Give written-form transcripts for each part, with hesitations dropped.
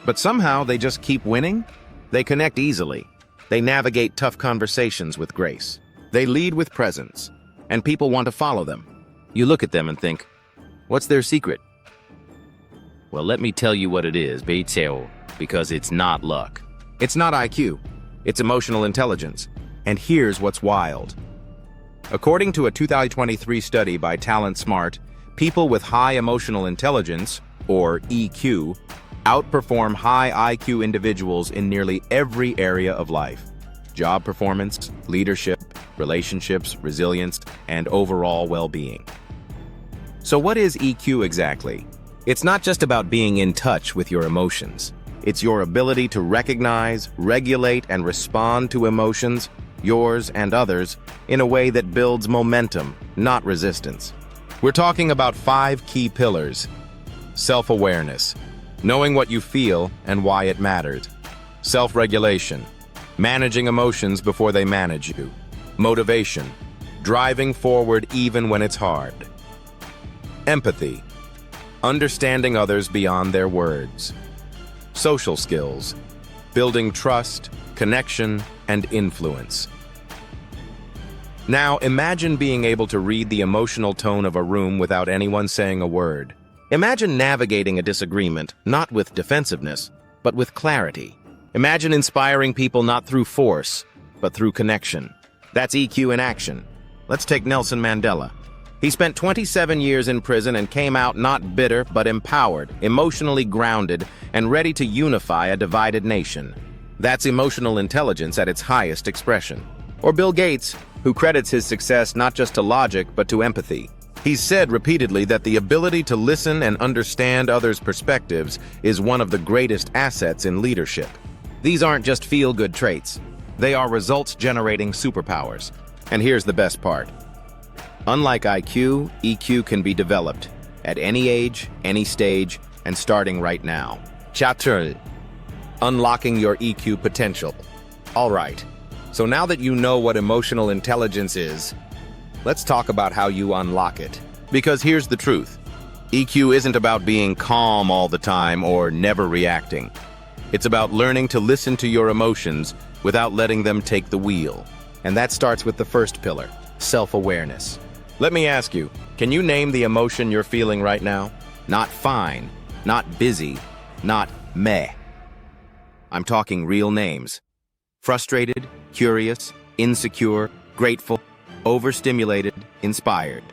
But somehow they just keep winning? They connect easily. They navigate tough conversations with grace. They lead with presence, and people want to follow them. You look at them and think, what's their secret? Well, let me tell you what it is, because it's not luck. It's not IQ. It's emotional intelligence. And here's what's wild. According to a 2023 study by Talent Smart, people with high emotional intelligence, or EQ, outperform high IQ individuals in nearly every area of life. Job performance, leadership, relationships, resilience, and overall well-being. So what is EQ exactly? It's not just about being in touch with your emotions. It's your ability to recognize, regulate, and respond to emotions, yours and others, in a way that builds momentum, not resistance. We're talking about 5 key pillars. Self-awareness, knowing what you feel and why it matters. Self-regulation, managing emotions before they manage you. Motivation, driving forward even when it's hard. Empathy, understanding others beyond their words. Social skills, building trust, connection, and influence. Now, imagine being able to read the emotional tone of a room without anyone saying a word. Imagine navigating a disagreement, not with defensiveness, but with clarity. Imagine inspiring people not through force, but through connection. That's EQ in action. Let's take Nelson Mandela. He spent 27 years in prison and came out not bitter, but empowered, emotionally grounded, and ready to unify a divided nation. That's emotional intelligence at its highest expression. Or Bill Gates, who credits his success not just to logic, but to empathy. He's said repeatedly that the ability to listen and understand others' perspectives is one of the greatest assets in leadership. These aren't just feel-good traits. They are results-generating superpowers. And here's the best part. Unlike IQ, EQ can be developed at any age, any stage, and starting right now. Chapter: Unlocking your EQ potential. All right, so now that you know what emotional intelligence is, let's talk about how you unlock it. Because here's the truth. EQ isn't about being calm all the time or never reacting. It's about learning to listen to your emotions without letting them take the wheel. And that starts with the first pillar, self-awareness. Let me ask you, can you name the emotion you're feeling right now? Not fine, not busy, not meh. I'm talking real names. Frustrated, curious, insecure, grateful, overstimulated, inspired.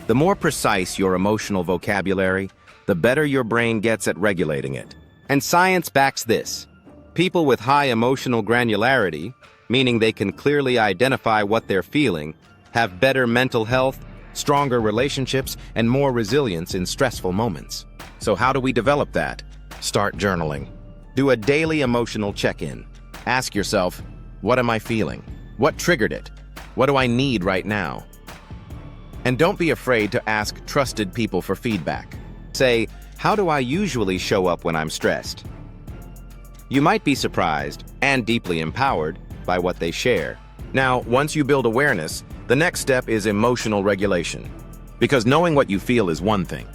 The more precise your emotional vocabulary, the better your brain gets at regulating it. And science backs this. People with high emotional granularity, meaning they can clearly identify what they're feeling, have better mental health, stronger relationships, and more resilience in stressful moments. So how do we develop that? Start journaling. Do a daily emotional check-in. Ask yourself, what am I feeling? What triggered it? What do I need right now? And don't be afraid to ask trusted people for feedback. Say, how do I usually show up when I'm stressed? You might be surprised and deeply empowered by what they share. Now, once you build awareness, the next step is emotional regulation. Because knowing what you feel is one thing.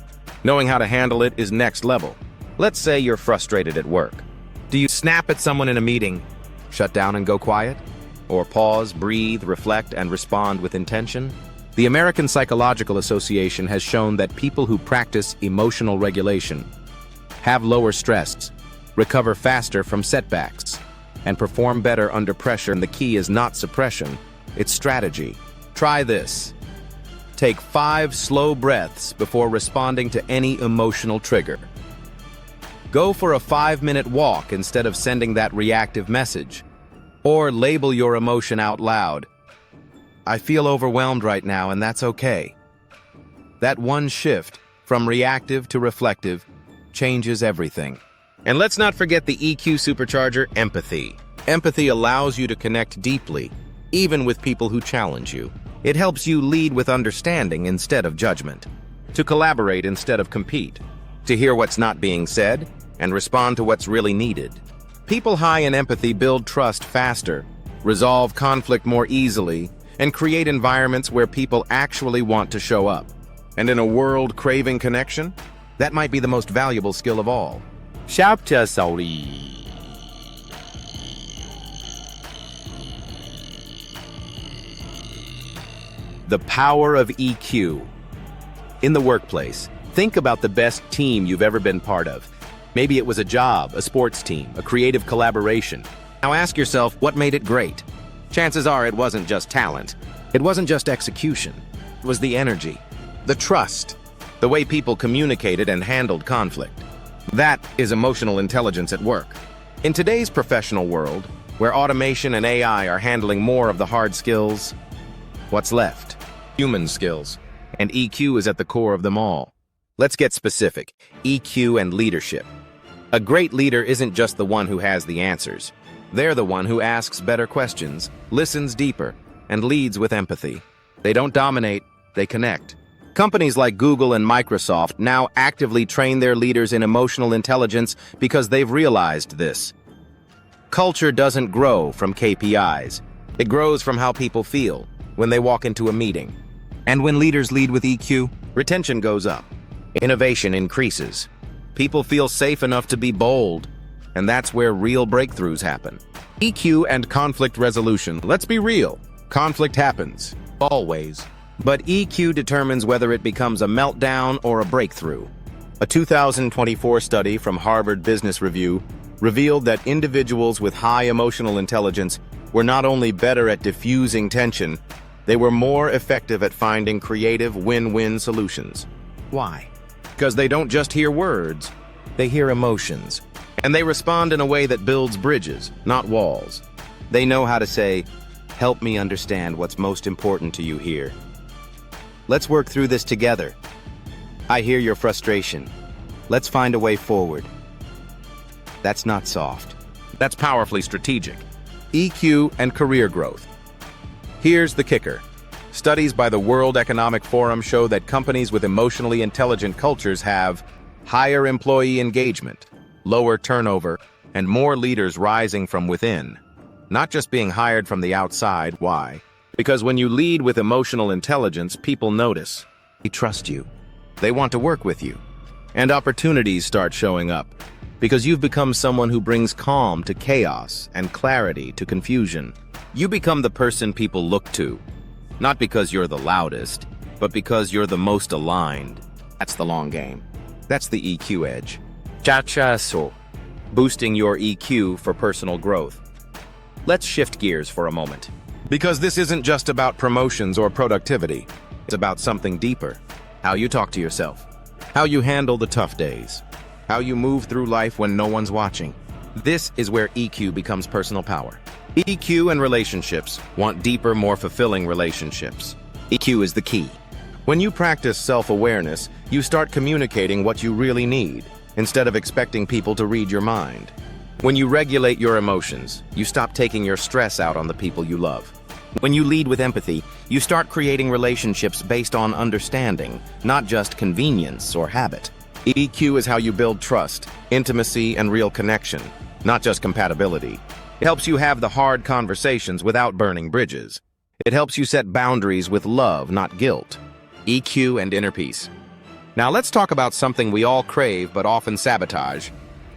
Knowing how to handle it is next level. Let's say you're frustrated at work. Do you snap at someone in a meeting, shut down and go quiet? Or pause, breathe, reflect, and respond with intention? The American Psychological Association has shown that people who practice emotional regulation have lower stress, recover faster from setbacks, and perform better under pressure. And the key is not suppression, it's strategy. Try this. Take 5 slow breaths before responding to any emotional trigger. Go for a 5-minute walk instead of sending that reactive message. Or label your emotion out loud. I feel overwhelmed right now, and that's okay. That one shift from reactive to reflective changes everything. And let's not forget the EQ supercharger, empathy. Empathy allows you to connect deeply, even with people who challenge you. It helps you lead with understanding instead of judgment, to collaborate instead of compete, to hear what's not being said and respond to what's really needed. People high in empathy build trust faster, resolve conflict more easily, and create environments where people actually want to show up. And in a world craving connection, that might be the most valuable skill of all. Chapter Sorry. The power of EQ. In the workplace, think about the best team you've ever been part of. Maybe it was a job, a sports team, a creative collaboration. Now ask yourself, what made it great? Chances are it wasn't just talent. It wasn't just execution. It was the energy, the trust, the way people communicated and handled conflict. That is emotional intelligence at work. In today's professional world, where automation and AI are handling more of the hard skills, what's left? Human skills. And EQ is at the core of them all. Let's get specific. EQ and leadership. A great leader isn't just the one who has the answers. They're the one who asks better questions, listens deeper, and leads with empathy. They don't dominate, they connect. Companies like Google and Microsoft now actively train their leaders in emotional intelligence because they've realized this. Culture doesn't grow from KPIs. It grows from how people feel when they walk into a meeting. And when leaders lead with EQ, retention goes up. Innovation increases. People feel safe enough to be bold, and that's where real breakthroughs happen. EQ and conflict resolution. Let's be real. Conflict happens. Always. But EQ determines whether it becomes a meltdown or a breakthrough. A 2024 study from Harvard Business Review revealed that individuals with high emotional intelligence were not only better at diffusing tension, they were more effective at finding creative win-win solutions. Why? Because they don't just hear words, they hear emotions. And they respond in a way that builds bridges, not walls. They know how to say, "Help me understand what's most important to you here. Let's work through this together. I hear your frustration. Let's find a way forward." That's not soft. That's powerfully strategic. EQ and career growth. Here's the kicker. Studies by the World Economic Forum show that companies with emotionally intelligent cultures have higher employee engagement, lower turnover, and more leaders rising from within. Not just being hired from the outside. Why? Because when you lead with emotional intelligence, people notice. They trust you. They want to work with you. And opportunities start showing up. Because you've become someone who brings calm to chaos and clarity to confusion. You become the person people look to. Not because you're the loudest, but because you're the most aligned. That's the long game. That's the EQ edge. Chachaso. Boosting your EQ for personal growth. Let's shift gears for a moment. Because this isn't just about promotions or productivity. It's about something deeper. How you talk to yourself. How you handle the tough days. How you move through life when no one's watching. This is where EQ becomes personal power. EQ and relationships want deeper, more fulfilling relationships. EQ is the key. When you practice self-awareness, you start communicating what you really need, instead of expecting people to read your mind. When you regulate your emotions, you stop taking your stress out on the people you love. When you lead with empathy, you start creating relationships based on understanding, not just convenience or habit. EQ is how you build trust, intimacy, and real connection, not just compatibility. It helps you have the hard conversations without burning bridges. It helps you set boundaries with love, not guilt. EQ and inner peace. Now let's talk about something we all crave but often sabotage.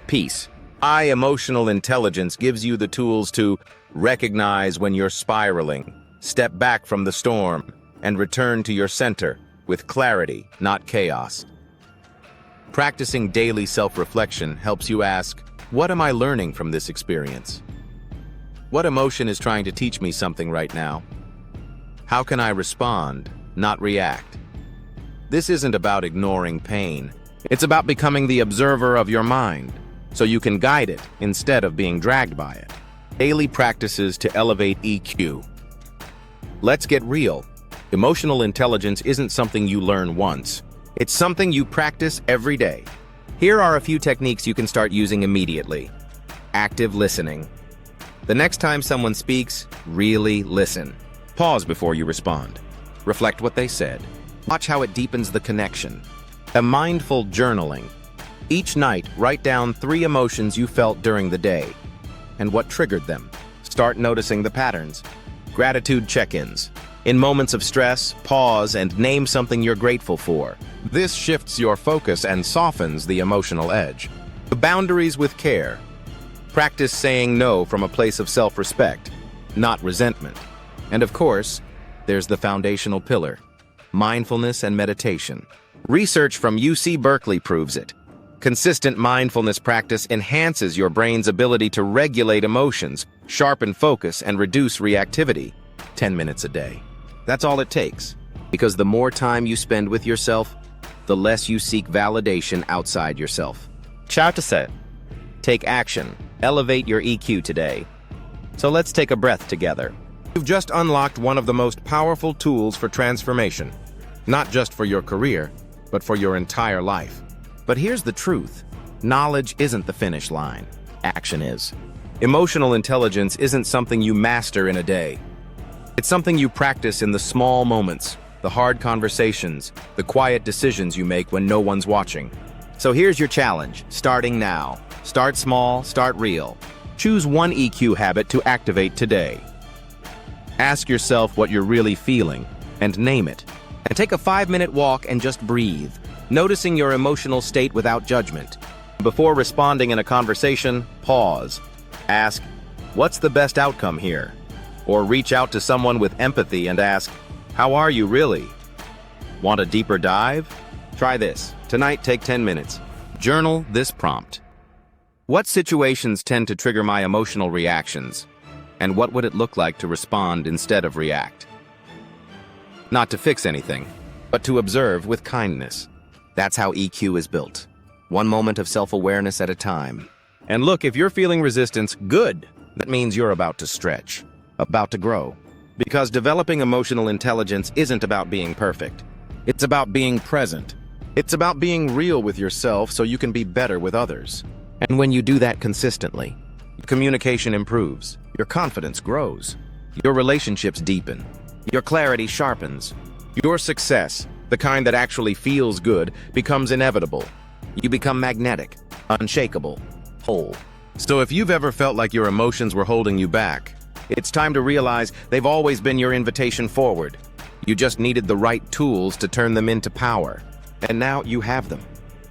Peace. High emotional intelligence gives you the tools to recognize when you're spiraling, step back from the storm, and return to your center with clarity, not chaos. Practicing daily self-reflection helps you ask, what am I learning from this experience? What emotion is trying to teach me something right now? How can I respond, not react? This isn't about ignoring pain. It's about becoming the observer of your mind, so you can guide it instead of being dragged by it. Daily practices to elevate EQ. Let's get real. Emotional intelligence isn't something you learn once. It's something you practice every day. Here are a few techniques you can start using immediately. Active listening. The next time someone speaks, really listen. Pause before you respond. Reflect what they said. Watch how it deepens the connection. A mindful journaling. Each night, write down 3 emotions you felt during the day and what triggered them. Start noticing the patterns. Gratitude check-ins. In moments of stress, pause and name something you're grateful for. This shifts your focus and softens the emotional edge. Boundaries with care. Practice saying no from a place of self-respect, not resentment. And of course, there's the foundational pillar, mindfulness and meditation. Research from UC Berkeley proves it. Consistent mindfulness practice enhances your brain's ability to regulate emotions, sharpen focus, and reduce reactivity. 10 minutes a day. That's all it takes. Because the more time you spend with yourself, the less you seek validation outside yourself. Ciao to set. Take action. Elevate your EQ today. So let's take a breath together. You've just unlocked one of the most powerful tools for transformation. Not just for your career, but for your entire life. But here's the truth. Knowledge isn't the finish line. Action is. Emotional intelligence isn't something you master in a day. It's something you practice in the small moments, the hard conversations, the quiet decisions you make when no one's watching. So here's your challenge, starting now. Start small, start real. Choose one EQ habit to activate today. Ask yourself what you're really feeling, and name it. And take a 5-minute walk and just breathe, noticing your emotional state without judgment. Before responding in a conversation, pause. Ask, what's the best outcome here? Or reach out to someone with empathy and ask, how are you really? Want a deeper dive? Try this. Tonight, take 10 minutes. Journal this prompt. What situations tend to trigger my emotional reactions? And what would it look like to respond instead of react? Not to fix anything, but to observe with kindness. That's how EQ is built. One moment of self-awareness at a time. And look, if you're feeling resistance, good. That means you're about to stretch, about to grow. Because developing emotional intelligence isn't about being perfect. It's about being present. It's about being real with yourself so you can be better with others. And when you do that consistently, communication improves, your confidence grows, your relationships deepen, your clarity sharpens, your success, the kind that actually feels good, becomes inevitable. You become magnetic, unshakable, whole. So if you've ever felt like your emotions were holding you back, it's time to realize they've always been your invitation forward. You just needed the right tools to turn them into power. And now you have them.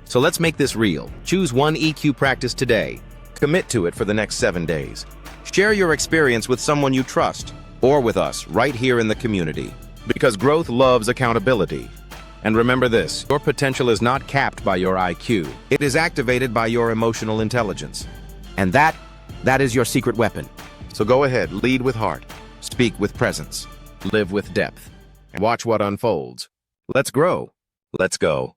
So let's make this real. Choose one EQ practice today. Commit to it for the next 7 days. Share your experience with someone you trust, or with us right here in the community. Because growth loves accountability. And remember this, your potential is not capped by your IQ. It is activated by your emotional intelligence. And that is your secret weapon. So go ahead, lead with heart, speak with presence, live with depth, and watch what unfolds. Let's grow. Let's go.